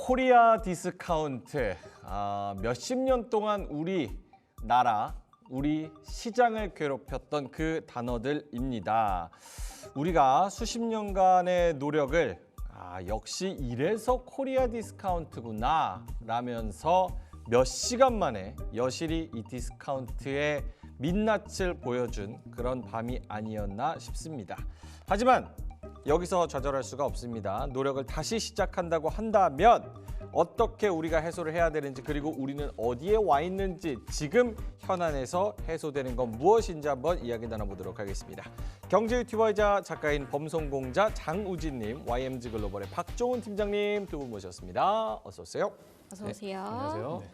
코리아 디스카운트. 몇십 년 동안 우리 나라, 우리 시장을 괴롭혔던 그 단어들입니다. 우리가 수십 년간의 노력을 역시 이래서 코리아 디스카운트구나 라면서 몇 시간 만에 여실히 이 디스카운트의 민낯을 보여준 그런 밤이 아니었나 싶습니다. 하지만 여기서 좌절할 수가 없습니다. 노력을 다시 시작한다고 한다면 어떻게 우리가 해소를 해야 되는지, 그리고 우리는 어디에 와 있는지, 지금 현안에서 해소되는 건 무엇인지 한번 이야기 나눠보도록 하겠습니다. 경제 유튜버이자 작가인 범송공자 장우진님, YMG 글로벌의 박종훈 팀장님 두 분 모셨습니다. 어서 오세요. 어서 오세요. 네, 안녕하세요. 네.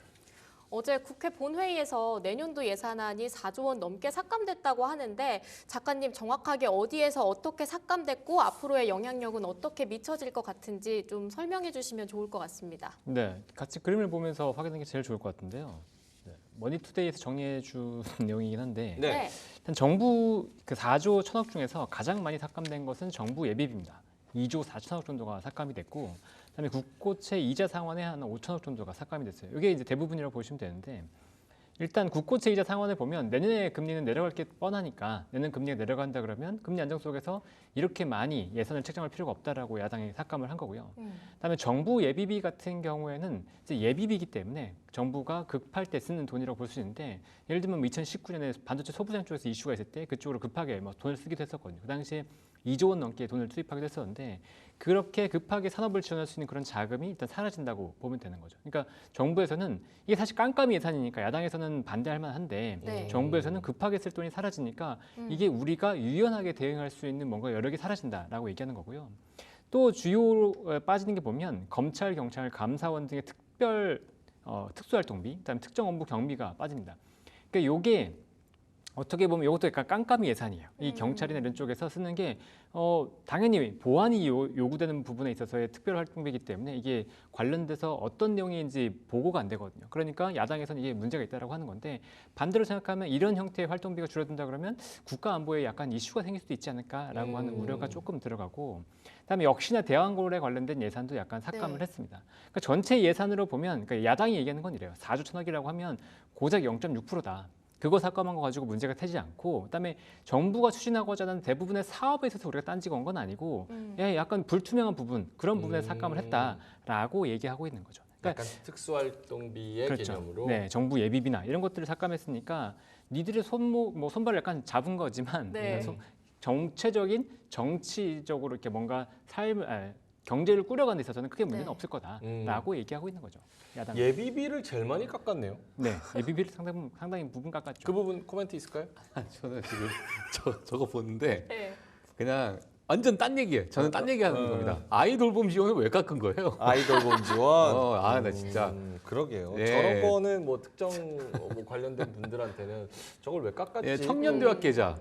어제 국회 본회의에서 내년도 예산안이 4조 원 넘게 삭감됐다고 하는데 작가님 정확하게 어디에서 어떻게 삭감됐고 앞으로의 영향력은 어떻게 미쳐질 것 같은지 좀 설명해 주시면 좋을 것 같습니다. 네, 같이 그림을 보면서 확인하는 게 제일 좋을 것 같은데요. 네, 머니투데이에서 정리해 준 내용이긴 한데 네. 일단 정부 그 4조 1천억 중에서 가장 많이 삭감된 것은 정부 예비비입니다. 2조 4천억 정도가 삭감이 됐고, 그다음에 국고채 이자 상환에 한 5천억 정도가 삭감이 됐어요. 이게 이제 대부분이라고 보시면 되는데, 일단 국고채 이자 상환을 보면 내년에 금리는 내려갈 게 뻔하니까 내년 금리가 내려간다 그러면 금리 안정 속에서 이렇게 많이 예산을 책정할 필요가 없다라고 야당이 삭감을 한 거고요. 그다음에 정부 예비비 같은 경우에는 이제 예비비이기 때문에 정부가 급할 때 쓰는 돈이라고 볼 수 있는데, 예를 들면 2019년에 반도체 소부장 쪽에서 이슈가 있을 때 그쪽으로 급하게 돈을 쓰기도 했었거든요. 그 당시에 2조 원 넘게 돈을 투입하기도 했었는데, 그렇게 급하게 산업을 지원할 수 있는 그런 자금이 일단 사라진다고 보면 되는 거죠. 그러니까 정부에서는 이게 사실 깜깜이 예산이니까 야당에서는 반대할 만한데 네. 정부에서는 급하게 쓸 돈이 사라지니까 이게 우리가 유연하게 대응할 수 있는 뭔가 여러 개 사라진다라고 얘기하는 거고요. 또 주요 빠지는 게 보면 검찰, 경찰, 감사원 등의 특별 특수활동비, 그다음에 특정 업무 경비가 빠집니다. 그러니까 요게 어떻게 보면 이것도 약간 깜깜이 예산이에요. 이 경찰이나 이런 쪽에서 쓰는 게 당연히 보안이 요구되는 부분에 있어서의 특별활동비이기 때문에 이게 관련돼서 어떤 내용인지 보고가 안 되거든요. 그러니까 야당에서는 이게 문제가 있다라고 하는 건데, 반대로 생각하면 이런 형태의 활동비가 줄어든다 그러면 국가 안보에 약간 이슈가 생길 수도 있지 않을까라고 하는 우려가 조금 들어가고, 그다음에 역시나 대왕고래 관련된 예산도 약간 삭감을 했습니다. 그러니까 전체 예산으로 보면, 그러니까 야당이 얘기하는 건 이래요. 4조 1천억이라고 하면 고작 0.6%다. 그거 삭감한 거 가지고 문제가 되지 않고, 그다음에 정부가 추진하고자 하는 대부분의 사업에 있어서 우리가 딴지 건 건 아니고 약간 불투명한 부분, 그런 부분에 삭감을 했다라고 얘기하고 있는 거죠. 그러니까 약간 특수활동비의 그렇죠. 개념으로. 네, 정부 예비비나 이런 것들을 삭감했으니까 니들의 손발을 약간 잡은 거지만 네. 정체적인 정치적으로 이렇게 뭔가 경제를 꾸려가는 데 있어서는 크게 문제는 네. 없을 거다라고 얘기하고 있는 거죠. 야당. 예비비를 제일 많이 깎았네요. 네, 예비비를 상당히 부분 깎았죠. 그 부분 코멘트 있을까요? 저는 지금 저거 보는데 네. 그냥 완전 딴 얘기예요. 저는 딴 얘기하는 겁니다. 아이돌봄 지원을 왜 깎은 거예요? 아이돌봄 지원. 나 진짜. 그러게요. 네. 저런 거는 뭐 특정 뭐 관련된 분들한테는 저걸 왜 깎았지? 예, 청년대학 계좌.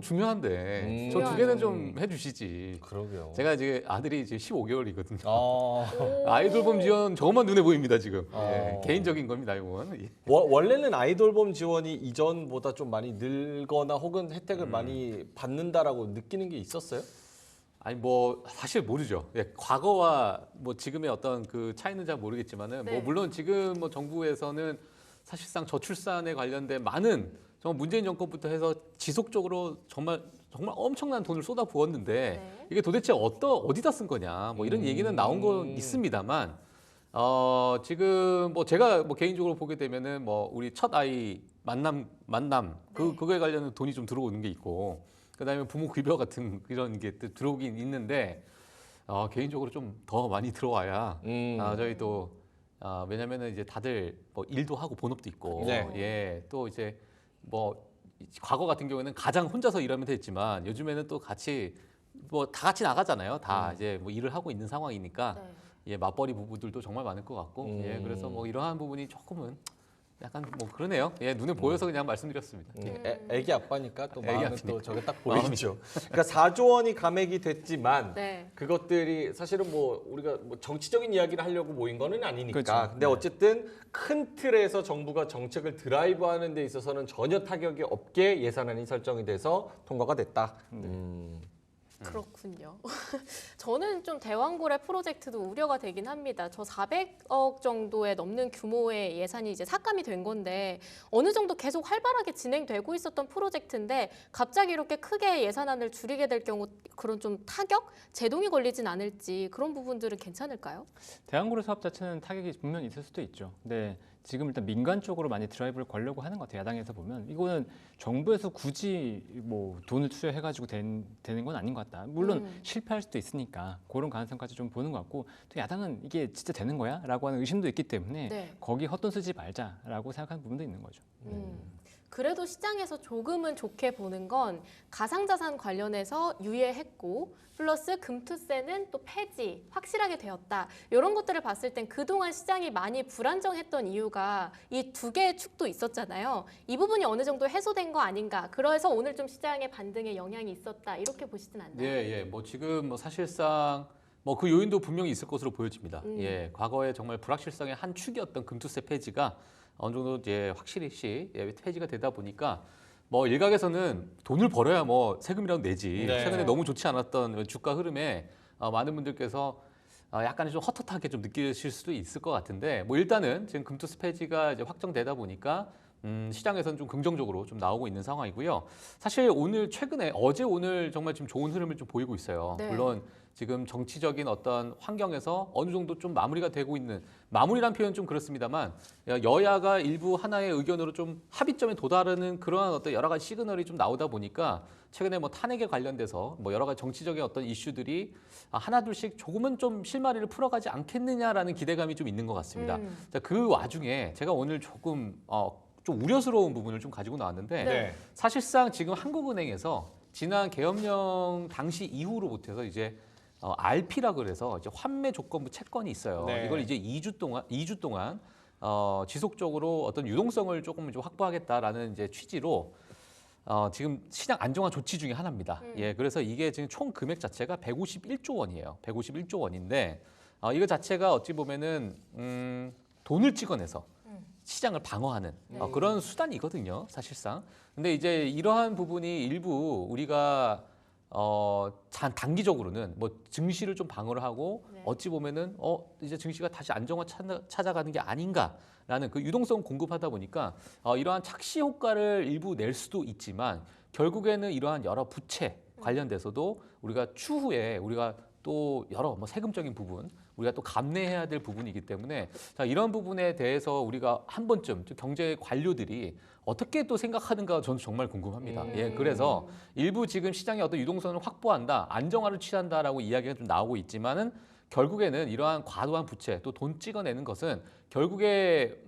중요한데 저 두 개는 좀 해주시지. 그러게요. 제가 이제 아들이 이제 15개월이거든요. 아, 아이돌봄 지원 저것만 눈에 보입니다 지금. 아. 예, 개인적인 겁니다 이건. 원래는 아이돌봄 지원이 이전보다 좀 많이 늘거나 혹은 혜택을 많이 받는다라고 느끼는 게 있었어요? 아니 뭐 사실 모르죠. 예, 과거와 뭐 지금의 어떤 그 차이는 잘 모르겠지만은 네. 뭐 물론 지금 뭐 정부에서는 사실상 저출산에 관련된 많은 정말 문재인 정권부터 해서 지속적으로 정말 엄청난 돈을 쏟아 부었는데 네. 이게 도대체 어디다 쓴 거냐 뭐 이런 얘기는 나온 건 있습니다만 지금 뭐 제가 뭐 개인적으로 보게 되면은 뭐 우리 첫 아이 만남 그거에 관련된 돈이 좀 들어오는 게 있고, 그다음에 부모 급여 같은 그런 게 들어오긴 있는데 개인적으로 좀 더 많이 들어와야 저희도 왜냐면은 이제 다들 뭐 일도 하고 본업도 있고 네. 예, 또 이제 뭐 과거 같은 경우에는 가장 혼자서 일하면 됐지만 요즘에는 또 같이 뭐 다 같이 나가잖아요. 다 이제 뭐 일을 하고 있는 상황이니까 네. 예, 맞벌이 부부들도 정말 많을 것 같고 예, 그래서 뭐 이러한 부분이 조금은 약간 뭐 그러네요. 예, 눈에 보여서 그냥 말씀드렸습니다. 애기 아빠니까 또 애기 마음에 아빠니까. 또 저게 딱 보이죠. 그러니까 4조 원이 감액이 됐지만 네. 그것들이 사실은 뭐 우리가 뭐 정치적인 이야기를 하려고 모인 거는 아니니까. 그렇죠. 근데 어쨌든 큰 틀에서 정부가 정책을 드라이브하는 데 있어서는 전혀 타격이 없게 예산안이 설정이 돼서 통과가 됐다. 그렇군요. 저는 좀 대왕고래 프로젝트도 우려가 되긴 합니다. 저 400억 정도에 넘는 규모의 예산이 이제 삭감이 된 건데 어느 정도 계속 활발하게 진행되고 있었던 프로젝트인데 갑자기 이렇게 크게 예산안을 줄이게 될 경우 그런 좀 타격? 제동이 걸리진 않을지 그런 부분들은 괜찮을까요? 대한고래 사업 자체는 타격이 분명히 있을 수도 있죠. 근데 지금 일단 민간 쪽으로 많이 드라이브를 걸려고 하는 것 같아요. 야당에서 보면 이거는 정부에서 굳이 뭐 돈을 투여해가지고 되는 건 아닌 것 같다. 물론 실패할 수도 있으니까 그런 가능성까지 좀 보는 것 같고 또 야당은 이게 진짜 되는 거야? 라고 하는 의심도 있기 때문에 네. 거기 헛돈 쓰지 말자라고 생각하는 부분도 있는 거죠. 그래도 시장에서 조금은 좋게 보는 건 가상자산 관련해서 유예했고 플러스 금투세는 또 폐지 확실하게 되었다. 이런 것들을 봤을 땐 그동안 시장이 많이 불안정했던 이유가 이 두 개의 축도 있었잖아요. 이 부분이 어느 정도 해소된 거 아닌가. 그래서 오늘 좀 시장의 반등에 영향이 있었다. 이렇게 보시진 않나요? 예. 뭐 지금 뭐 사실상 뭐 그 요인도 분명히 있을 것으로 보여집니다. 예, 과거에 정말 불확실성의 한 축이었던 금투세 폐지가 어느 정도 이제 확실히 폐지가 되다 보니까 뭐 일각에서는 돈을 벌어야 뭐 세금이라도 내지. 네. 최근에 너무 좋지 않았던 주가 흐름에 많은 분들께서 약간은 좀 헛헛하게 좀 느끼실 수도 있을 것 같은데 뭐 일단은 지금 금투세 폐지가 이제 확정되다 보니까 시장에서는 좀 긍정적으로 좀 나오고 있는 상황이고요. 사실 오늘 최근에 어제 오늘 정말 지금 좋은 흐름을 좀 보이고 있어요. 네. 물론 지금 정치적인 어떤 환경에서 어느 정도 좀 마무리가 되고 있는 마무리란 표현 좀 그렇습니다만 여야가 일부 하나의 의견으로 좀 합의점에 도달하는 그러한 어떤 여러 가지 시그널이 좀 나오다 보니까 최근에 뭐 탄핵에 관련돼서 뭐 여러 가지 정치적인 어떤 이슈들이 하나둘씩 조금은 좀 실마리를 풀어가지 않겠느냐라는 기대감이 좀 있는 것 같습니다. 자, 그 와중에 제가 오늘 조금 좀 우려스러운 부분을 좀 가지고 나왔는데 네. 사실상 지금 한국은행에서 지난 계엄령 당시 이후로부터 이제 RP라 그래서 이제 환매 조건부 채권이 있어요. 네. 이걸 이제 2주 동안 지속적으로 어떤 유동성을 조금 좀 확보하겠다라는 이제 취지로 지금 시장 안정화 조치 중에 하나입니다. 예, 그래서 이게 지금 총 금액 자체가 151조 원이에요. 151조 원인데 이거 자체가 어찌 보면은 돈을 찍어내서 시장을 방어하는 그런 수단이거든요, 사실상. 근데 이제 이러한 부분이 일부 우리가 단기적으로는 뭐 증시를 좀 방어를 하고 네. 어찌 보면은 이제 증시가 다시 안정화 찾아가는 게 아닌가라는 그 유동성 공급하다 보니까 이러한 착시 효과를 일부 낼 수도 있지만 결국에는 이러한 여러 부채 관련돼서도 우리가 추후에 우리가 또 여러 뭐 세금적인 부분 우리가 또 감내해야 될 부분이기 때문에 자, 이런 부분에 대해서 우리가 한 번쯤 경제 관료들이 어떻게 또 생각하는가 저는 정말 궁금합니다. 예, 그래서 일부 지금 시장의 어떤 유동성을 확보한다, 안정화를 취한다라고 이야기가 좀 나오고 있지만은 결국에는 이러한 과도한 부채 또 돈 찍어내는 것은 결국에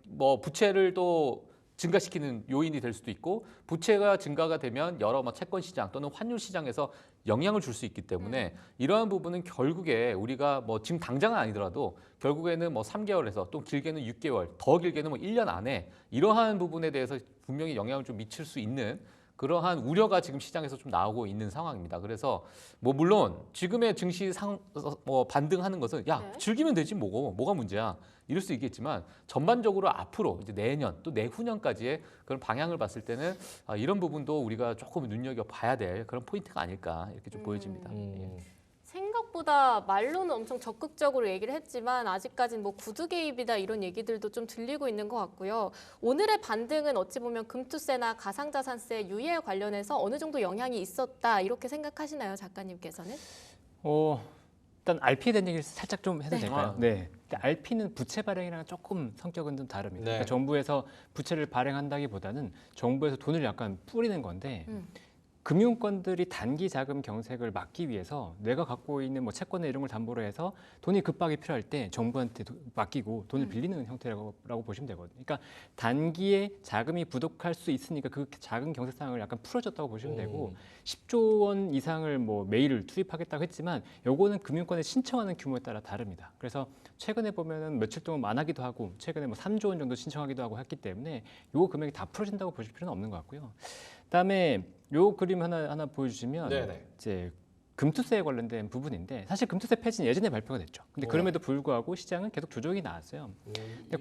뭐 부채를 또 증가시키는 요인이 될 수도 있고 부채가 증가가 되면 여러 뭐 채권 시장 또는 환율 시장에서 영향을 줄 수 있기 때문에 이러한 부분은 결국에 우리가 뭐 지금 당장은 아니더라도 결국에는 뭐 3개월에서 또 길게는 6개월, 더 길게는 뭐 1년 안에 이러한 부분에 대해서 분명히 영향을 좀 미칠 수 있는 그러한 우려가 지금 시장에서 좀 나오고 있는 상황입니다. 그래서 뭐 물론 지금의 증시 뭐 반등하는 것은 야 네. 즐기면 되지 뭐가 문제야 이럴 수 있겠지만 전반적으로 앞으로 이제 내년 또 내후년까지의 그런 방향을 봤을 때는 이런 부분도 우리가 조금 눈여겨 봐야 될 그런 포인트가 아닐까 이렇게 좀 보여집니다. 예. 생각보다 말로는 엄청 적극적으로 얘기를 했지만 아직까지는 뭐 구두 개입이다 이런 얘기들도 좀 들리고 있는 것 같고요. 오늘의 반등은 어찌 보면 금투세나 가상자산세 유예 관련해서 어느 정도 영향이 있었다 이렇게 생각하시나요, 작가님께서는? 일단 RP에 대한 얘기를 살짝 좀 해도 네. 될까요? 네. RP는 부채 발행이랑 조금 성격은 좀 다릅니다. 네. 그러니까 정부에서 부채를 발행한다기보다는 정부에서 돈을 약간 뿌리는 건데 금융권들이 단기 자금 경색을 막기 위해서 내가 갖고 있는 뭐 채권이나 이런 걸 담보로 해서 돈이 급하게 필요할 때 정부한테 맡기고 돈을 빌리는 형태라고 보시면 되거든요. 그러니까 단기에 자금이 부족할 수 있으니까 그 자금 경색 상황을 약간 풀어줬다고 보시면 되고 10조 원 이상을 뭐 매일 투입하겠다고 했지만 요거는 금융권에 신청하는 규모에 따라 다릅니다. 그래서 최근에 보면은 며칠 동안 안 하기도 하고 최근에 뭐 3조 원 정도 신청하기도 하고 했기 때문에 요 금액이 다 풀어진다고 보실 필요는 없는 것 같고요. 그다음에 요 그림 하나 보여주시면 네네. 이제 금투세에 관련된 부분인데 사실 금투세 폐지는 예전에 발표가 됐죠. 근데 그럼에도 불구하고 시장은 계속 조정이 나왔어요. 근데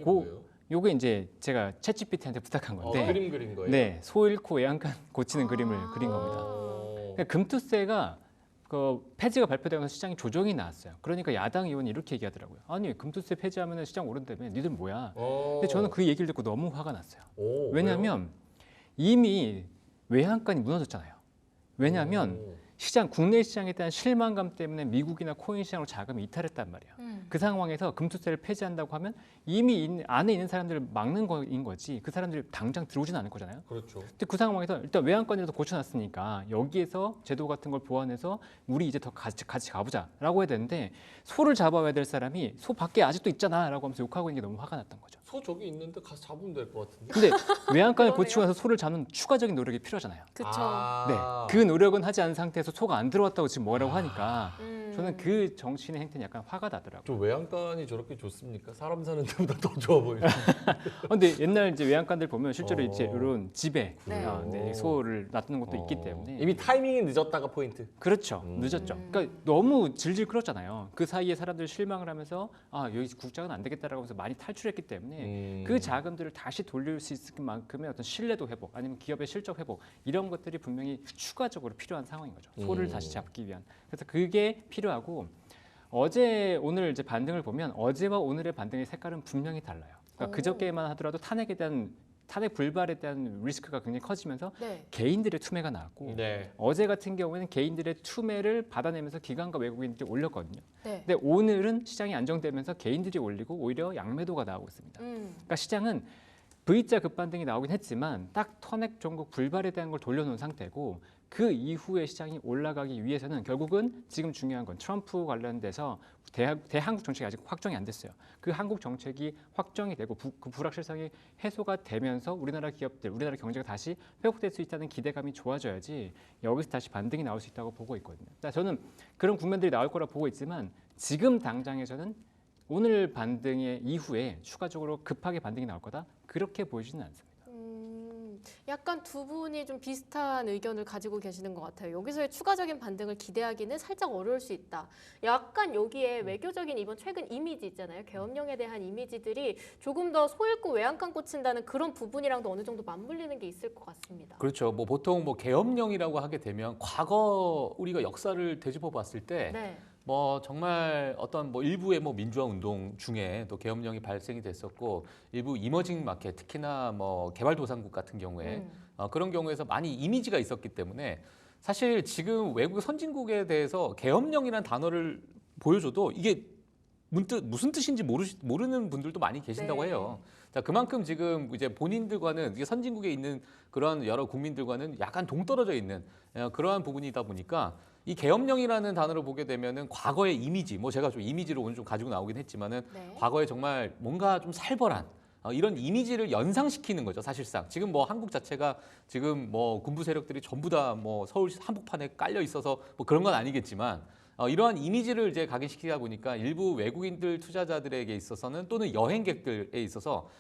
요게 이제 제가 챗GPT한테 부탁한 건데 그림 그린 거예요? 네, 소 잃고 애한칸 고치는 그림을 그린 겁니다. 어. 그러니까 금투세가 그 폐지가 발표되면서 시장이 조정이 나왔어요. 그러니까 야당 의원이 이렇게 얘기하더라고요. 아니 금투세 폐지하면 시장 오른다며 니들 뭐야? 근데 저는 그 얘기를 듣고 너무 화가 났어요. 왜냐하면 이미 외환권이 무너졌잖아요. 왜냐하면 시장 국내 시장에 대한 실망감 때문에 미국이나 코인 시장으로 자금이 이탈했단 말이에요. 그 상황에서 금투세를 폐지한다고 하면 이미 안에 있는 사람들을 막는 거인 거지 그 사람들이 당장 들어오진 않을 거잖아요. 그렇죠. 근데 그 상황에서 일단 외환권이라도 고쳐놨으니까 여기에서 제도 같은 걸 보완해서 우리 이제 더 같이 가보자라고 해야 되는데 소를 잡아야 될 사람이 소 밖에 아직도 있잖아라고 하면서 욕하고 있는 게 너무 화가 났던 거죠. 소 저기 있는데 가서 잡으면 될 것 같은데. 근데 외환권을 그러네요. 고치고 나서 소를 잡는 추가적인 노력이 필요하잖아요. 그쵸. 네, 그 노력은 하지 않은 상태에서 소가 안 들어왔다고 지금 뭐라고 하니까 음. 저는 그 정치인의 행태는 약간 화가 나더라고요. 저 외양간이 저렇게 좋습니까? 사람 사는 데보다 더 좋아 보이네. 근데 옛날 이제 외양간들 보면 실제로 어. 이제 이런 집에 네. 네, 소를 놔두는 것도 있기 때문에 이미 타이밍이 늦었다가 포인트. 그렇죠. 늦었죠. 그러니까 너무 질질 끌었잖아요. 그 사이에 사람들이 실망을 하면서 아 여기 국장은 안 되겠다라고 하면서 많이 탈출했기 때문에 그 자금들을 다시 돌릴 수 있을 만큼의 어떤 신뢰도 회복 아니면 기업의 실적 회복 이런 것들이 분명히 추가적으로 필요한 상황인 거죠. 소를 다시 잡기 위한. 그래서 그게 필요하고 어제 오늘 이제 반등을 보면 어제와 오늘의 반등의 색깔은 분명히 달라요. 그러니까 오. 그저께만 하더라도 탄핵 불발에 대한 리스크가 굉장히 커지면서 네. 개인들의 투매가 나왔고 네. 어제 같은 경우에는 개인들의 투매를 받아내면서 기관과 외국인들이 올렸거든요. 네. 근데 오늘은 시장이 안정되면서 개인들이 올리고 오히려 양매도가 나오고 있습니다. 그러니까 시장은 V자 급반등이 나오긴 했지만 딱 탄핵 정국 불발에 대한 걸 돌려놓은 상태고 그 이후에 시장이 올라가기 위해서는 결국은 지금 중요한 건 트럼프 관련돼서 대한국 정책이 아직 확정이 안 됐어요. 그 한국 정책이 확정이 되고 그 불확실성이 해소가 되면서 우리나라 기업들, 우리나라 경제가 다시 회복될 수 있다는 기대감이 좋아져야지 여기서 다시 반등이 나올 수 있다고 보고 있거든요. 그러니까 저는 그런 국면들이 나올 거라 보고 있지만 지금 당장에서는 오늘 반등의 이후에 추가적으로 급하게 반등이 나올 거다 그렇게 보이지는 않습니다. 약간 두 분이 좀 비슷한 의견을 가지고 계시는 것 같아요. 여기서의 추가적인 반등을 기대하기는 살짝 어려울 수 있다. 약간 여기에 외교적인 이번 최근 이미지 있잖아요. 계엄령에 대한 이미지들이 조금 더 소잃고 외양간 꽂힌다는 그런 부분이랑도 어느 정도 맞물리는 게 있을 것 같습니다. 그렇죠. 뭐 보통 뭐 계엄령이라고 하게 되면 과거 우리가 역사를 되짚어 봤을 때 네. 뭐 정말 어떤 뭐 일부의 뭐 민주화 운동 중에 또 계엄령이 발생이 됐었고 일부 이머징 마켓 특히나 뭐 개발도상국 같은 경우에 그런 경우에서 많이 이미지가 있었기 때문에 사실 지금 외국 선진국에 대해서 계엄령이라는 단어를 보여줘도 이게 문득 무슨 뜻인지 모르는 분들도 많이 계신다고 네. 해요. 자, 그만큼 지금 이제 본인들과는 이게 선진국에 있는 그런 여러 국민들과는 약간 동떨어져 있는 그러한 부분이다 보니까 이 계엄령이라는 단어를 보게 되면은 과거의 이미지, 뭐 제가 좀 이미지를 오늘 좀 가지고 나오긴 했지만은 네. 과거에 정말 뭔가 좀 살벌한 이런 이미지를 연상시키는 거죠, 사실상. 지금 뭐 한국 자체가 지금 뭐 군부 세력들이 전부 다 뭐 서울 한복판에 깔려 있어서 뭐 그런 건 아니겠지만 이러한 이미지를 이제 각인시키다 보니까 일부 외국인들 투자자들에게 있어서는 또는 여행객들에 있어서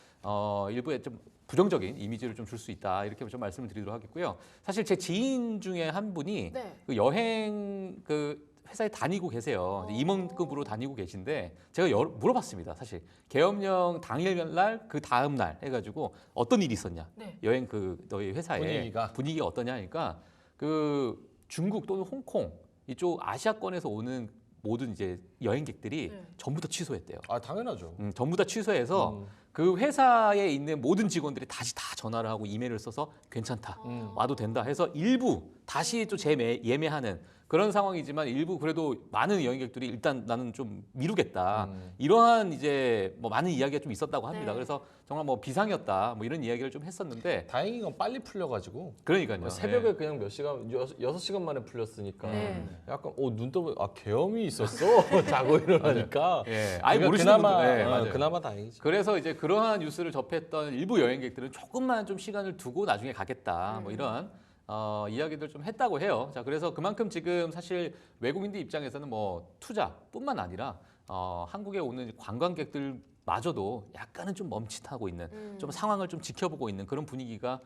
일부의 좀 부정적인 이미지를 좀 줄 수 있다 이렇게 좀 말씀을 드리도록 하겠고요. 사실 제 지인 중에 한 분이 네. 그 여행 그 회사에 다니고 계세요. 임원급으로 다니고 계신데 제가 물어봤습니다. 사실 계엄령 당일날 그 다음 날 해가지고 어떤 일이 있었냐, 네. 여행 그 너희 회사에 분위기가 어떠냐 하니까 그 중국 또는 홍콩 이쪽 아시아권에서 오는 모든 이제 여행객들이 네. 전부 다 취소했대요. 아 당연하죠. 전부 다 취소해서 그 회사에 있는 모든 직원들이 다시 다 전화를 하고 이메일을 써서 괜찮다, 와도 된다 해서 일부 다시 또 예매하는 그런 상황이지만 일부 그래도 많은 여행객들이 일단 나는 좀 미루겠다. 이러한 이제 뭐 많은 이야기가 좀 있었다고 합니다. 네. 그래서 정말 뭐 비상이었다 뭐 이런 이야기를 좀 했었는데 다행히 건 빨리 풀려가지고 그러니까요. 새벽에 예. 그냥 몇 시간 6시간 만에 풀렸으니까 네. 약간 눈 떠보 계엄이 있었어 자고 일어나니까 예. 아예 그러니까 모르시는 그나마 분들. 예, 맞아요. 그나마 다행이지. 그래서 이제 그러한 뉴스를 접했던 일부 여행객들은 조금만 좀 시간을 두고 나중에 가겠다. 뭐 이런 이야기들 좀 했다고 해요. 자, 그래서 그만큼 지금 사실 외국인들 입장에서는 뭐 투자뿐만 아니라 한국에 오는 관광객들마저도 약간은 좀 멈칫하고 있는 좀 상황을 좀 지켜보고 있는 그런 분위기가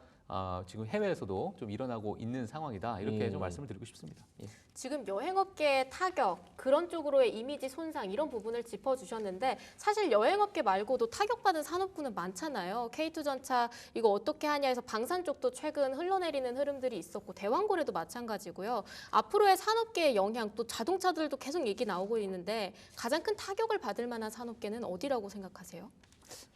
지금 해외에서도 좀 일어나고 있는 상황이다 이렇게 좀 말씀을 드리고 싶습니다. 예. 지금 여행업계의 타격, 그런 쪽으로의 이미지 손상 이런 부분을 짚어주셨는데 사실 여행업계 말고도 타격받은 산업군은 많잖아요. K2전차 이거 어떻게 하냐 해서 방산 쪽도 최근 흘러내리는 흐름들이 있었고 대왕고래도 마찬가지고요. 앞으로의 산업계의 영향 또 자동차들도 계속 얘기 나오고 있는데 가장 큰 타격을 받을 만한 산업계는 어디라고 생각하세요?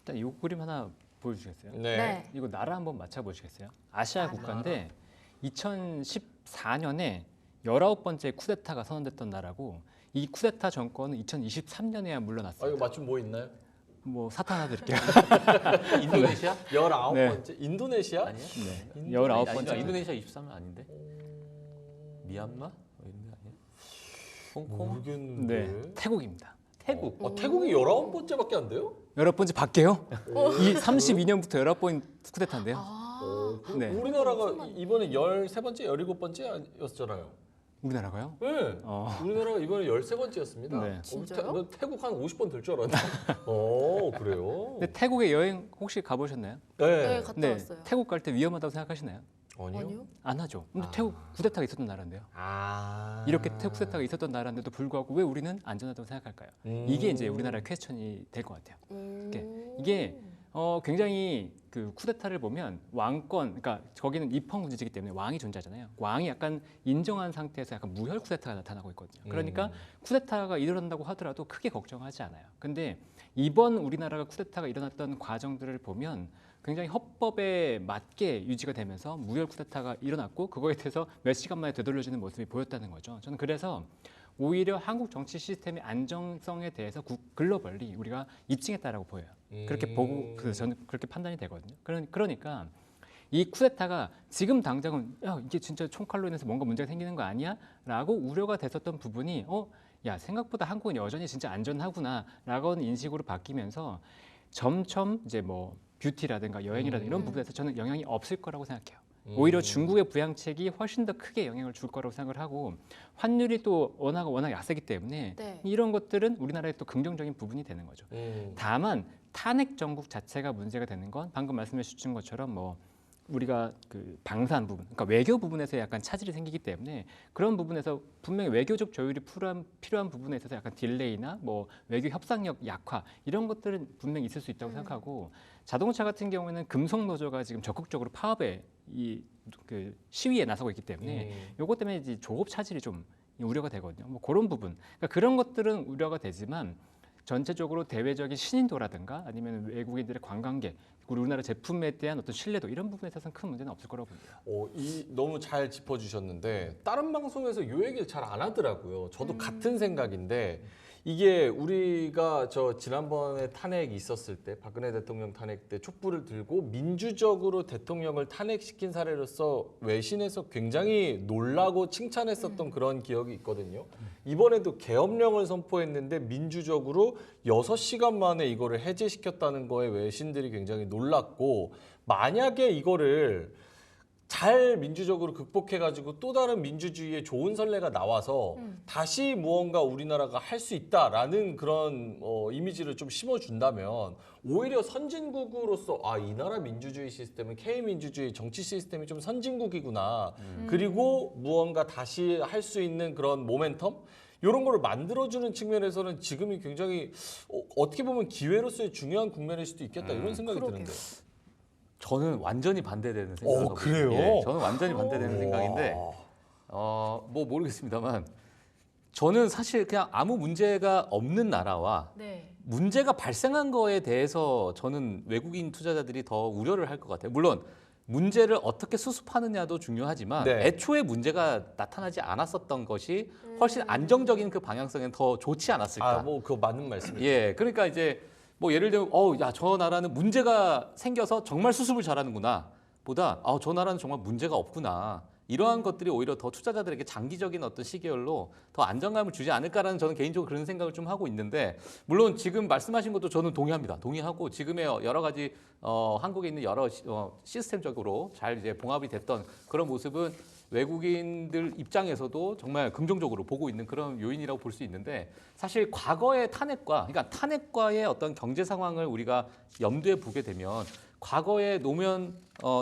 일단 이 그림 하나 보여주시겠어요? 네. 이거 나라 한번 맞춰보시겠어요? 아시아 나라. 국가인데 2014년에 19번째 쿠데타가 선언됐던 나라고 이 쿠데타 정권은 2023년에야 물러났습니다. 아, 이거 맞춤 뭐 있나요? 뭐 사탕 하나 드릴게요. 인도네시아? 19번째 인도네시아? 아니야? 네. 아니, 19번째. 인도네시아 23년 아닌데? 미얀마? 뭐 이런 데 아니야? 홍콩? 모르겠는데. 네. 태국입니다. 태국? 태국이 19번째밖에 안 돼요? 19번째 밖에요? 이 32년부터 19번 쿠데타인데요. 네. 우리나라가 이번에 13번째, 17번째였잖아요. 우리나라가요? 네. 우리나라가 이번에 13번째였습니다. 네. 진짜요? 태국 한 50번 될 줄 알았는데. 그래요? 근데 태국에 여행 혹시 가보셨나요? 네, 갔다 네. 왔어요. 태국 갈 때 위험하다고 생각하시나요? 아니요. 안 하죠. 근데 태국 쿠데타가 있었던 나라인데요. 이렇게 태국 쿠데타가 있었던 나라인데도 불구하고 왜 우리는 안전하다고 생각할까요? 이게 이제 우리나라의 퀘스천이 될 것 같아요. 이게 굉장히 그 쿠데타를 보면 왕권, 그러니까 거기는 입헌 군주제이기 때문에 왕이 존재하잖아요. 왕이 약간 인정한 상태에서 약간 무혈 쿠데타가 나타나고 있거든요. 그러니까 쿠데타가 일어난다고 하더라도 크게 걱정하지 않아요. 근데 이번 우리나라가 쿠데타가 일어났던 과정들을 보면 굉장히 헌법에 맞게 유지가 되면서 무혈 쿠데타가 일어났고 그거에 대해서 몇 시간 만에 되돌려지는 모습이 보였다는 거죠. 저는 그래서 오히려 한국 정치 시스템의 안정성에 대해서 글로벌리 우리가 입증했다라고 보여요. 그렇게 보고 그래서 저는 그렇게 판단이 되거든요. 그러니까 이 쿠데타가 지금 당장은 야 이게 진짜 총칼로 인해서 뭔가 문제가 생기는 거 아니야?라고 우려가 됐었던 부분이 야 생각보다 한국은 여전히 진짜 안전하구나라고 하는 인식으로 바뀌면서 점점 이제 뭐 뷰티라든가 여행이라든가 이런 부분에서 저는 영향이 없을 거라고 생각해요. 오히려 중국의 부양책이 훨씬 더 크게 영향을 줄 거라고 생각을 하고 환율이 또 워낙 약세기 때문에 네. 이런 것들은 우리나라의 또 긍정적인 부분이 되는 거죠. 다만 탄핵 정국 자체가 문제가 되는 건 방금 말씀해 주신 것처럼 뭐 우리가 그 방산 부분, 그러니까 외교 부분에서 약간 차질이 생기기 때문에 그런 부분에서 분명히 외교적 조율이 필요한 부분에 있어서 약간 딜레이나 뭐 외교 협상력 약화 이런 것들은 분명히 있을 수 있다고 생각하고 자동차 같은 경우에는 금속 노조가 지금 적극적으로 파업에 그 시위에 나서고 있기 때문에 요것 때문에 이제 조업 차질이 좀 우려가 되거든요. 뭐 그런 부분, 그러니까 그런 것들은 우려가 되지만 전체적으로 대외적인 신인도라든가 아니면 외국인들의 관광객 그리고 우리나라 제품에 대한 어떤 신뢰도 이런 부분에 있어서는 큰 문제는 없을 거라고 봅니다. 너무 잘 짚어주셨는데 다른 방송에서 이 얘기를 잘 안 하더라고요. 저도 같은 생각인데 이게 우리가 지난번에 탄핵이 있었을 때 박근혜 대통령 탄핵 때 촛불을 들고 민주적으로 대통령을 탄핵시킨 사례로서 외신에서 굉장히 놀라고 칭찬했었던 그런 기억이 있거든요. 이번에도 계엄령을 선포했는데 민주적으로 6시간 만에 이거를 해제시켰다는 거에 외신들이 굉장히 놀랐고 만약에 이거를 잘 민주적으로 극복해가지고 또 다른 민주주의의 좋은 선례가 나와서 다시 무언가 우리나라가 할 수 있다라는 그런 이미지를 좀 심어준다면 오히려 선진국으로서 이 나라 민주주의 시스템은 K민주주의 정치 시스템이 좀 선진국이구나. 그리고 무언가 다시 할 수 있는 그런 모멘텀? 이런 거를 만들어주는 측면에서는 지금이 굉장히 어떻게 보면 기회로서의 중요한 국면일 수도 있겠다 이런 생각이 그러게요. 드는데. 저는 완전히 반대되는 생각이거든요. 그래요? 예, 저는 완전히 반대되는 생각인데 뭐 모르겠습니다만 저는 사실 그냥 아무 문제가 없는 나라와 네. 문제가 발생한 거에 대해서 저는 외국인 투자자들이 더 우려를 할 것 같아요. 물론 문제를 어떻게 수습하느냐도 중요하지만 네. 애초에 문제가 나타나지 않았었던 것이 훨씬 안정적인 그 방향성엔 더 좋지 않았을까. 그거 맞는 말씀이에요. 예, 그러니까 이제 뭐 예를 들면 야, 저 나라는 문제가 생겨서 정말 수습을 잘하는구나 보다 저 나라는 정말 문제가 없구나. 이러한 것들이 오히려 더 투자자들에게 장기적인 어떤 시계열로 더 안정감을 주지 않을까라는 저는 개인적으로 그런 생각을 좀 하고 있는데 물론 지금 말씀하신 것도 저는 동의합니다. 동의하고 지금의 여러 가지 한국에 있는 여러 시스템적으로 잘 이제 봉합이 됐던 그런 모습은 외국인들 입장에서도 정말 긍정적으로 보고 있는 그런 요인이라고 볼 수 있는데 사실 과거의 탄핵과의 어떤 경제 상황을 우리가 염두에 보게 되면 과거에 노무현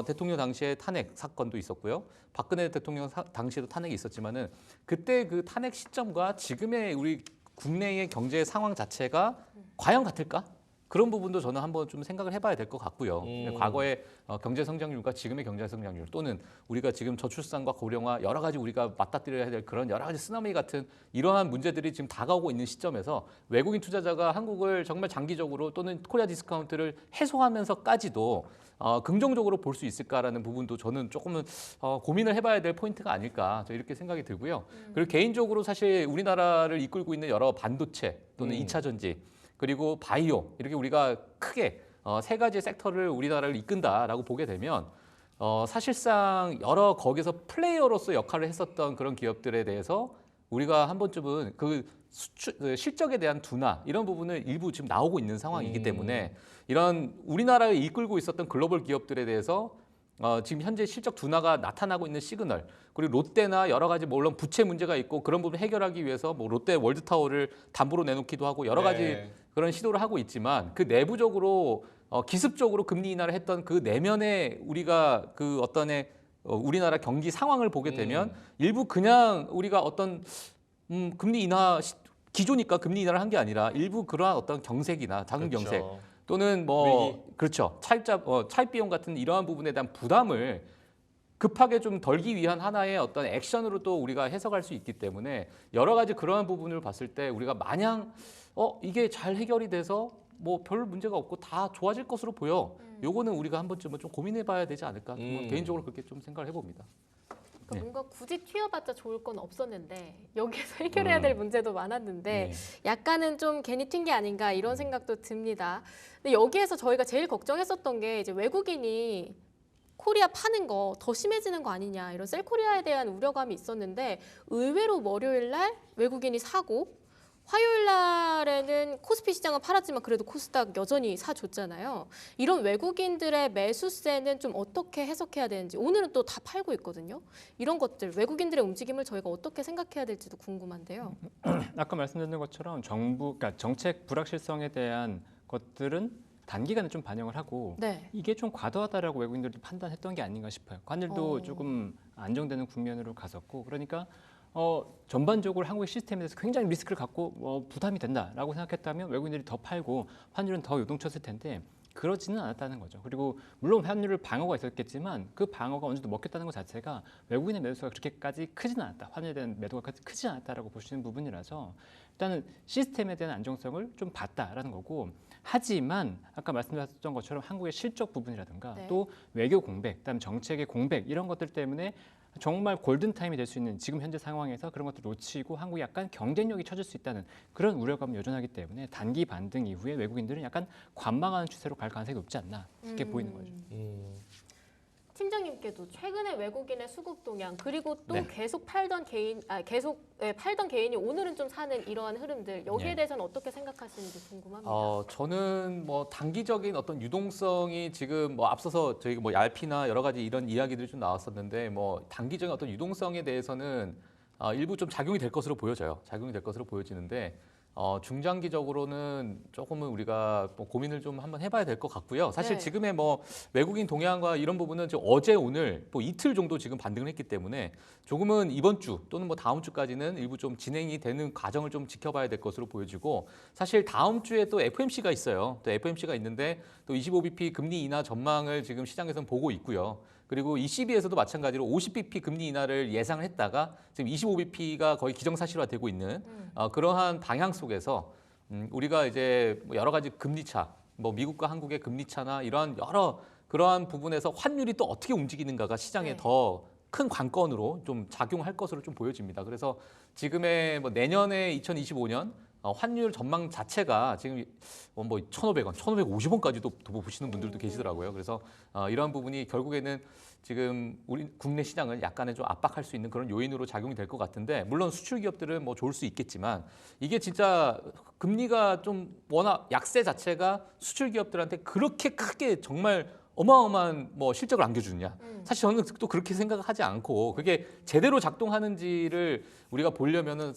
대통령 당시에 탄핵 사건도 있었고요. 박근혜 대통령 당시에도 탄핵이 있었지만은 그때 그 탄핵 시점과 지금의 우리 국내의 경제 상황 자체가 과연 같을까? 그런 부분도 저는 한번 좀 생각을 해봐야 될 것 같고요. 과거의 경제 성장률과 지금의 경제 성장률 또는 우리가 지금 저출산과 고령화 여러 가지 우리가 맞닥뜨려야 될 그런 여러 가지 쓰나미 같은 이러한 문제들이 지금 다가오고 있는 시점에서 외국인 투자자가 한국을 정말 장기적으로 또는 코리아 디스카운트를 해소하면서까지도 긍정적으로 볼 수 있을까라는 부분도 저는 조금은 고민을 해봐야 될 포인트가 아닐까 저 이렇게 생각이 들고요. 그리고 개인적으로 사실 우리나라를 이끌고 있는 여러 반도체 또는 2차 전지 그리고 바이오 이렇게 우리가 크게 세 가지 섹터를 우리나라를 이끈다라고 보게 되면 사실상 여러 거기서 플레이어로서 역할을 했었던 그런 기업들에 대해서 우리가 한 번쯤은 그 실적에 대한 둔화 이런 부분을 일부 지금 나오고 있는 상황이기 때문에 이런 우리나라를 이끌고 있었던 글로벌 기업들에 대해서 지금 현재 실적 둔화가 나타나고 있는 시그널 그리고 롯데나 여러 가지 물론 부채 문제가 있고 그런 부분 해결하기 위해서 뭐 롯데 월드타워를 담보로 내놓기도 하고 여러 가지 네. 그런 시도를 하고 있지만 그 내부적으로 기습적으로 금리 인하를 했던 그 내면에 우리가 그 어떤의 우리나라 경기 상황을 보게 되면 일부 그냥 우리가 어떤 금리 인하 기조니까 금리 인하를 한 게 아니라 일부 그러한 어떤 경색이나 자금 그렇죠. 경색 또는 뭐 위기. 그렇죠 차입 비용 같은 이러한 부분에 대한 부담을 급하게 좀 덜기 위한 하나의 어떤 액션으로 또 우리가 해석할 수 있기 때문에 여러 가지 그러한 부분을 봤을 때 우리가 마냥 이게 잘 해결이 돼서 뭐 별 문제가 없고 다 좋아질 것으로 보여. 요거는 우리가 한 번쯤은 좀 고민해봐야 되지 않을까. 개인적으로 그렇게 좀 생각을 해봅니다. 그러니까 네. 뭔가 굳이 튀어봤자 좋을 건 없었는데 여기에서 해결해야 될 문제도 많았는데 약간은 좀 괜히 튄 게 아닌가 이런 생각도 듭니다. 근데 여기에서 저희가 제일 걱정했었던 게 이제 외국인이 코리아 파는 거 더 심해지는 거 아니냐 이런 셀코리아에 대한 우려감이 있었는데 의외로 월요일 날 외국인이 사고 화요일 날에는 코스피 시장은 팔았지만 그래도 코스닥 여전히 사줬잖아요. 이런 외국인들의 매수세는 좀 어떻게 해석해야 되는지 오늘은 또 다 팔고 있거든요. 이런 것들 외국인들의 움직임을 저희가 어떻게 생각해야 될지도 궁금한데요. 아까 말씀드린 것처럼 그러니까 정책 불확실성에 대한 것들은 단기간에 좀 반영을 하고 네. 이게 좀 과도하다라고 외국인들이 판단했던 게 아닌가 싶어요. 환율도 조금 안정되는 국면으로 갔었고 그러니까 전반적으로 한국의 시스템에 대해서 굉장히 리스크를 갖고 부담이 된다라고 생각했다면 외국인들이 더 팔고 환율은 더 요동쳤을 텐데 그러지는 않았다는 거죠. 그리고 물론 환율을 방어가 있었겠지만 그 방어가 어느 정도 먹혔다는 것 자체가 외국인의 매수가 그렇게까지 크지는 않았다. 환율에 대한 매도가 크지 않았다라고 보시는 부분이라서 일단은 시스템에 대한 안정성을 좀 봤다라는 거고 하지만 아까 말씀드렸던 것처럼 한국의 실적 부분이라든가 네. 또 외교 공백, 그다음 정책의 공백 이런 것들 때문에 정말 골든타임이 될 수 있는 지금 현재 상황에서 그런 것들을 놓치고 한국이 약간 경쟁력이 처질 수 있다는 그런 우려감이 여전하기 때문에 단기 반등 이후에 외국인들은 약간 관망하는 추세로 갈 가능성이 높지 않나 이렇게 보이는 거죠. 팀장님께도 최근에 외국인의 수급 동향 그리고 또 네. 계속 팔던 개인이 오늘은 좀 사는 이러한 흐름들 여기에 네. 대해서는 어떻게 생각하시는지 궁금합니다. 저는 뭐 단기적인 어떤 유동성이 지금 뭐 앞서서 저희 뭐 얄피나 여러 가지 이런 이야기들이 좀 나왔었는데 뭐 단기적인 어떤 유동성에 대해서는 일부 좀 작용이 될 것으로 보여져요. 작용이 될 것으로 보여지는데 중장기적으로는 조금은 우리가 뭐 고민을 좀 한번 해봐야 될 것 같고요. 사실 네. 지금의 뭐 외국인 동향과 이런 부분은 지금 어제 오늘 뭐 이틀 정도 지금 반등을 했기 때문에 조금은 이번 주 또는 뭐 다음 주까지는 일부 좀 진행이 되는 과정을 좀 지켜봐야 될 것으로 보여지고 사실 다음 주에 또 FOMC가 있어요. 또 FOMC가 있는데 또 25bp 금리 인하 전망을 지금 시장에서는 보고 있고요. 그리고 ECB에서도 마찬가지로 50bp 금리 인하를 예상했다가 지금 25bp가 거의 기정사실화되고 있는 그러한 방향 속에서 우리가 이제 여러 가지 금리 차, 뭐 미국과 한국의 금리 차나 이러한 여러 그러한 부분에서 환율이 또 어떻게 움직이는가가 시장에 네. 더 큰 관건으로 좀 작용할 것으로 좀 보여집니다. 그래서 지금의 뭐 내년에 2025년 환율 전망 자체가 지금 뭐 1,500원, 1,550원까지도 보시는 분들도 계시더라고요. 그래서 이러한 부분이 결국에는 지금 우리 국내 시장을 약간의 좀 압박할 수 있는 그런 요인으로 작용이 될 것 같은데 물론 수출 기업들은 뭐 좋을 수 있겠지만 이게 진짜 금리가 좀 워낙 약세 자체가 수출 기업들한테 그렇게 크게 정말 어마어마한 뭐 실적을 안겨주느냐. 사실 저는 또 그렇게 생각하지 않고 그게 제대로 작동하는지를 우리가 보려면은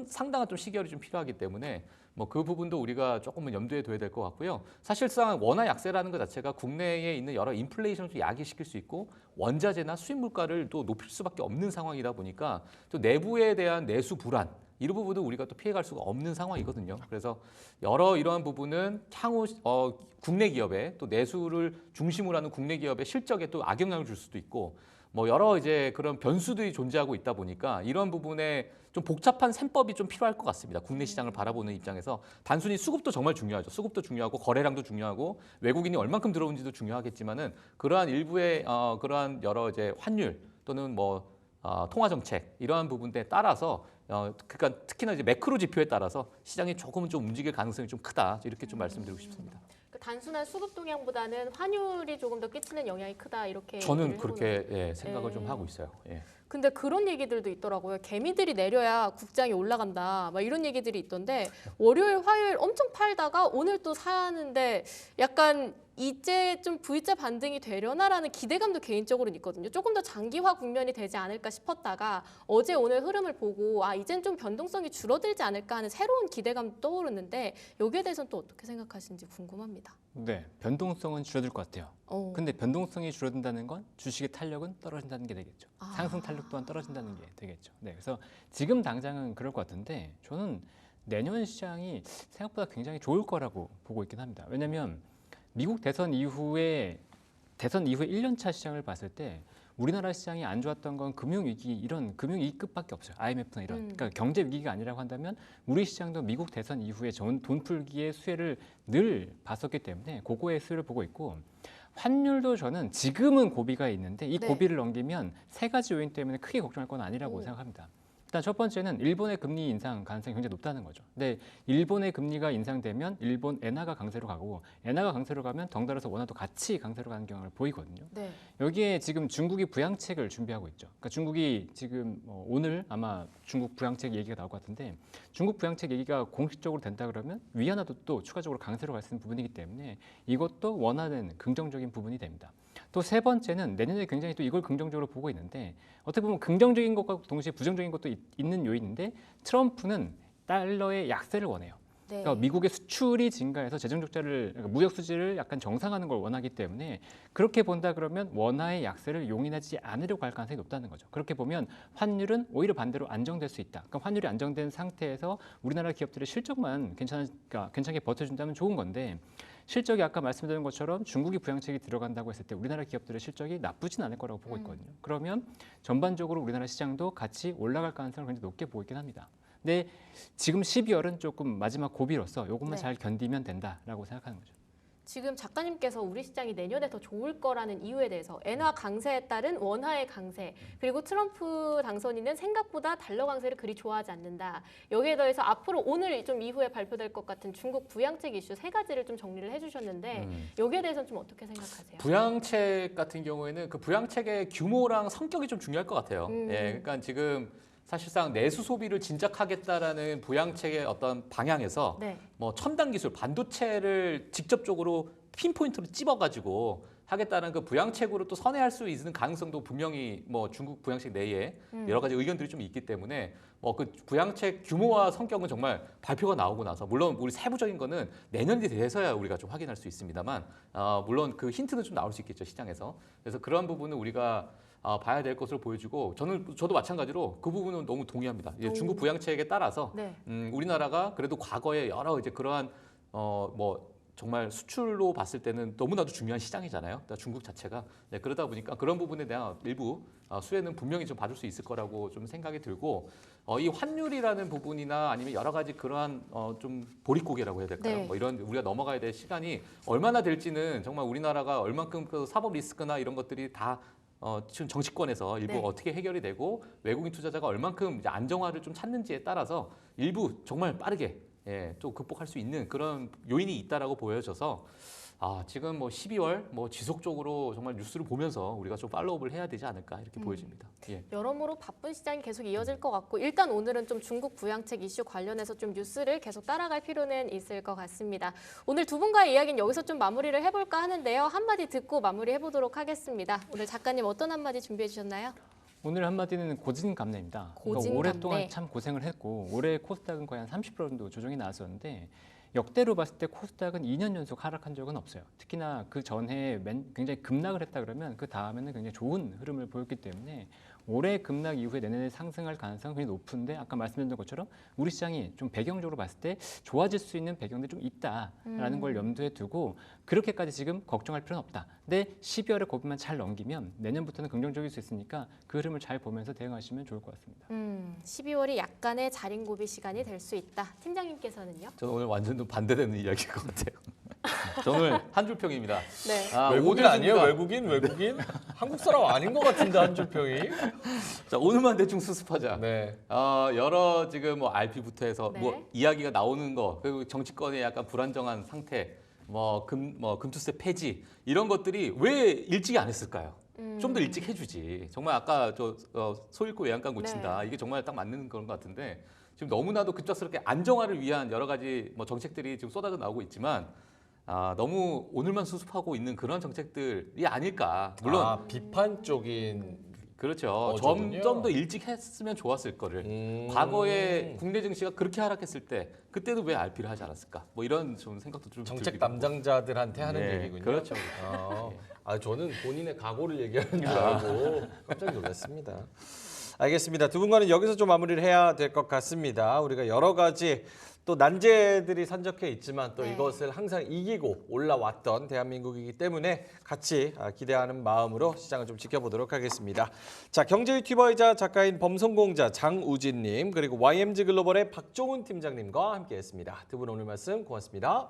상당한 좀 시기열이 좀 필요하기 때문에 뭐 그 부분도 우리가 조금은 염두에 둬야 될 것 같고요. 사실상 원화 약세라는 것 자체가 국내에 있는 여러 인플레이션을 좀 야기시킬 수 있고 원자재나 수입 물가를 또 높일 수밖에 없는 상황이다 보니까 또 내부에 대한 내수 불안 이런 부분도 우리가 또 피해갈 수가 없는 상황이거든요. 그래서 여러 이러한 부분은 향후 국내 기업의 또 내수를 중심으로 하는 국내 기업의 실적에 또 악영향을 줄 수도 있고 뭐 여러 이제 그런 변수들이 존재하고 있다 보니까 이런 부분에 좀 복잡한 셈법이 좀 필요할 것 같습니다. 국내 시장을 바라보는 입장에서 단순히 수급도 정말 중요하죠. 수급도 중요하고 거래량도 중요하고 외국인이 얼만큼 들어오는지도 중요하겠지만은 그러한 일부의 그러한 여러 이제 환율 또는 뭐 통화 정책 이러한 부분에 따라서 그러니까 특히나 이제 매크로 지표에 따라서 시장이 조금은 좀 움직일 가능성이 좀 크다 이렇게 좀 말씀드리고 싶습니다. 그 단순한 수급 동향보다는 환율이 조금 더 끼치는 영향이 크다 이렇게 저는 얘기를 그렇게 생각을 네. 좀 하고 있어요. 예. 근데 그런 얘기들도 있더라고요. 개미들이 내려야 국장이 올라간다. 막 이런 얘기들이 있던데 월요일, 화요일 엄청 팔다가 오늘 또 사는데 약간 이제 좀 V자 반등이 되려나라는 기대감도 개인적으로는 있거든요. 조금 더 장기화 국면이 되지 않을까 싶었다가 어제 오늘 흐름을 보고 이젠 좀 변동성이 줄어들지 않을까 하는 새로운 기대감도 떠오르는데 여기에 대해서는 또 어떻게 생각하시는지 궁금합니다. 네, 변동성은 줄어들 것 같아요. 근데 변동성이 줄어든다는 건 주식의 탄력은 떨어진다는 게 되겠죠. 상승 탄력 또한 떨어진다는 게 되겠죠. 네, 그래서 지금 당장은 그럴 것 같은데 저는 내년 시장이 생각보다 굉장히 좋을 거라고 보고 있긴 합니다. 왜냐하면 미국 대선 이후에 1년차 시장을 봤을 때 우리나라 시장이 안 좋았던 건 금융위기 이런 금융위기급밖에 없어요. IMF나 이런. 그러니까 경제 위기가 아니라고 한다면 우리 시장도 미국 대선 이후에 돈 풀기의 수혜를 늘 봤었기 때문에 그거의 수혜를 보고 있고 환율도 저는 지금은 고비가 있는데 이 네. 고비를 넘기면 세 가지 요인 때문에 크게 걱정할 건 아니라고 생각합니다. 일단 첫 번째는 일본의 금리 인상 가능성이 굉장히 높다는 거죠. 근데 일본의 금리가 인상되면 일본 엔화가 강세로 가고 엔화가 강세로 가면 덩달아서 원화도 같이 강세로 가는 경향을 보이거든요. 네. 여기에 지금 중국이 부양책을 준비하고 있죠. 그러니까 중국이 지금 오늘 아마 중국 부양책 얘기가 나올 것 같은데 중국 부양책 얘기가 공식적으로 된다 그러면 위안화도 또 추가적으로 강세로 갈 수 있는 부분이기 때문에 이것도 원화는 긍정적인 부분이 됩니다. 또 세 번째는 내년에 굉장히 또 이걸 긍정적으로 보고 있는데 어떻게 보면 긍정적인 것과 동시에 부정적인 것도 있는 요인인데 트럼프는 달러의 약세를 원해요. 네. 그러니까 미국의 수출이 증가해서 재정 적자를 그러니까 무역 수지를 약간 정상화하는 걸 원하기 때문에 그렇게 본다 그러면 원화의 약세를 용인하지 않으려고 할 가능성이 높다는 거죠. 그렇게 보면 환율은 오히려 반대로 안정될 수 있다. 그러니까 환율이 안정된 상태에서 우리나라 기업들의 실적만 괜찮게 버텨준다면 좋은 건데 실적이 아까 말씀드린 것처럼 중국이 부양책이 들어간다고 했을 때 우리나라 기업들의 실적이 나쁘진 않을 거라고 보고 있거든요. 그러면 전반적으로 우리나라 시장도 같이 올라갈 가능성을 굉장히 높게 보고 있긴 합니다. 근데 지금 12월은 조금 마지막 고비로서 이것만 네. 잘 견디면 된다라고 생각하는 거죠. 지금 작가님께서 우리 시장이 내년에 더 좋을 거라는 이유에 대해서 엔화 강세에 따른 원화의 강세 그리고 트럼프 당선인은 생각보다 달러 강세를 그리 좋아하지 않는다. 여기에 더해서 앞으로 오늘 좀 이후에 발표될 것 같은 중국 부양책 이슈 세 가지를 좀 정리를 해주셨는데 여기에 대해서는 좀 어떻게 생각하세요? 부양책 같은 경우에는 그 부양책의 규모랑 성격이 좀 중요할 것 같아요. 예, 그러니까 지금 사실상 내수 소비를 진작하겠다라는 부양책의 어떤 방향에서 네. 뭐 첨단 기술, 반도체를 직접적으로 핀포인트로 찝어가지고 하겠다는 그 부양책으로 또 선회할 수 있는 가능성도 분명히 뭐 중국 부양책 내에 여러 가지 의견들이 좀 있기 때문에 뭐 그 부양책 규모와 성격은 정말 발표가 나오고 나서 물론 우리 세부적인 거는 내년이 돼서야 우리가 좀 확인할 수 있습니다만 물론 그 힌트는 좀 나올 수 있겠죠 시장에서. 그래서 그런 부분은 우리가 봐야 될 것으로 보여지고 저도 마찬가지로 그 부분은 너무 동의합니다. 이제 중국 부양책에 따라서 네. 우리나라가 그래도 과거에 여러 이제 그러한 뭐 정말 수출로 봤을 때는 너무나도 중요한 시장이잖아요. 그러니까 중국 자체가 그러다 보니까 그런 부분에 대한 일부 수혜는 분명히 좀 받을 수 있을 거라고 좀 생각이 들고 이 환율이라는 부분이나 아니면 여러 가지 그러한 좀 보릿고개라고 해야 될까요? 네. 뭐 이런 우리가 넘어가야 될 시간이 얼마나 될지는 정말 우리나라가 얼만큼 그 사법 리스크나 이런 것들이 다 지금 정치권에서 일부 네. 어떻게 해결이 되고 외국인 투자자가 얼만큼 이제 안정화를 좀 찾는지에 따라서 일부 정말 빠르게 또 극복할 수 있는 그런 요인이 있다라고 보여져서 지금 뭐 12월 뭐 지속적으로 정말 뉴스를 보면서 우리가 좀 팔로우업을 해야 되지 않을까 이렇게 보여집니다. 예. 여러모로 바쁜 시장이 계속 이어질 것 같고 일단 오늘은 좀 중국 부양책 이슈 관련해서 좀 뉴스를 계속 따라갈 필요는 있을 것 같습니다. 오늘 두 분과의 이야기는 여기서 좀 마무리를 해볼까 하는데요. 한마디 듣고 마무리해보도록 하겠습니다. 오늘 작가님 어떤 한마디 준비해 주셨나요? 오늘 한마디는 고진감래입니다. 고진감래. 오랫동안 참 고생을 했고 올해 코스닥은 거의 한 30% 정도 조정이 나왔었는데 역대로 봤을 때 코스닥은 2년 연속 하락한 적은 없어요. 특히나 그 전해에 굉장히 급락을 했다 그러면 그 다음에는 굉장히 좋은 흐름을 보였기 때문에 올해 급락 이후에 내년에 상승할 가능성은 굉장히 높은데 아까 말씀드린 것처럼 우리 시장이 좀 배경적으로 봤을 때 좋아질 수 있는 배경들이 좀 있다라는 걸 염두에 두고 그렇게까지 지금 걱정할 필요는 없다. 근데 12월에 고비만 잘 넘기면 내년부터는 긍정적일 수 있으니까 그 흐름을 잘 보면서 대응하시면 좋을 것 같습니다. 12월이 약간의 자린고비 시간이 될 수 있다. 팀장님께서는요? 저는 오늘 완전 좀 반대되는 이야기일 것 같아요. 저는 한 줄 평입니다. 네. 아, 외국인 오늘 아니에요? 중과- 외국인? 한국 사람 아닌 것 같은데 한 줄 평이. 자, 오늘만 대충 수습하자. 네. 여러 지금 뭐 RP부터 해서 네. 뭐 이야기가 나오는 거 그리고 정치권의 약간 불안정한 상태, 금투세 폐지 이런 것들이 왜 일찍이 안 했을까요? 좀 더 일찍 해주지. 정말 아까 소 잃고 외양간 고친다. 네. 이게 정말 딱 맞는 그런 것 같은데 지금 너무나도 급작스럽게 안정화를 위한 여러 가지 뭐 정책들이 지금 쏟아져 나오고 있지만 너무 오늘만 수습하고 있는 그런 정책들이 아닐까. 물론 비판적인. 그렇죠. 어쩌군요. 좀 더 일찍 했으면 좋았을 거를. 과거에 국내 증시가 그렇게 하락했을 때 그때도 왜 RP를 하지 않았을까? 뭐 이런 좀 생각도 좀 정책 들기도 하고. 담당자들한테 하는 네, 얘기군요. 그렇죠. 저는 본인의 각오를 얘기하는 줄 알고 깜짝 놀랐습니다. 알겠습니다. 두 분과는 여기서 좀 마무리를 해야 될 것 같습니다. 우리가 여러 가지 또 난제들이 산적해 있지만 또 네. 이것을 항상 이기고 올라왔던 대한민국이기 때문에 같이 기대하는 마음으로 시장을 좀 지켜보도록 하겠습니다. 자, 경제 유튜버이자 작가인 범성공자 장우진님 그리고 YMG 글로벌의 박종훈 팀장님과 함께했습니다. 두 분 오늘 말씀 고맙습니다.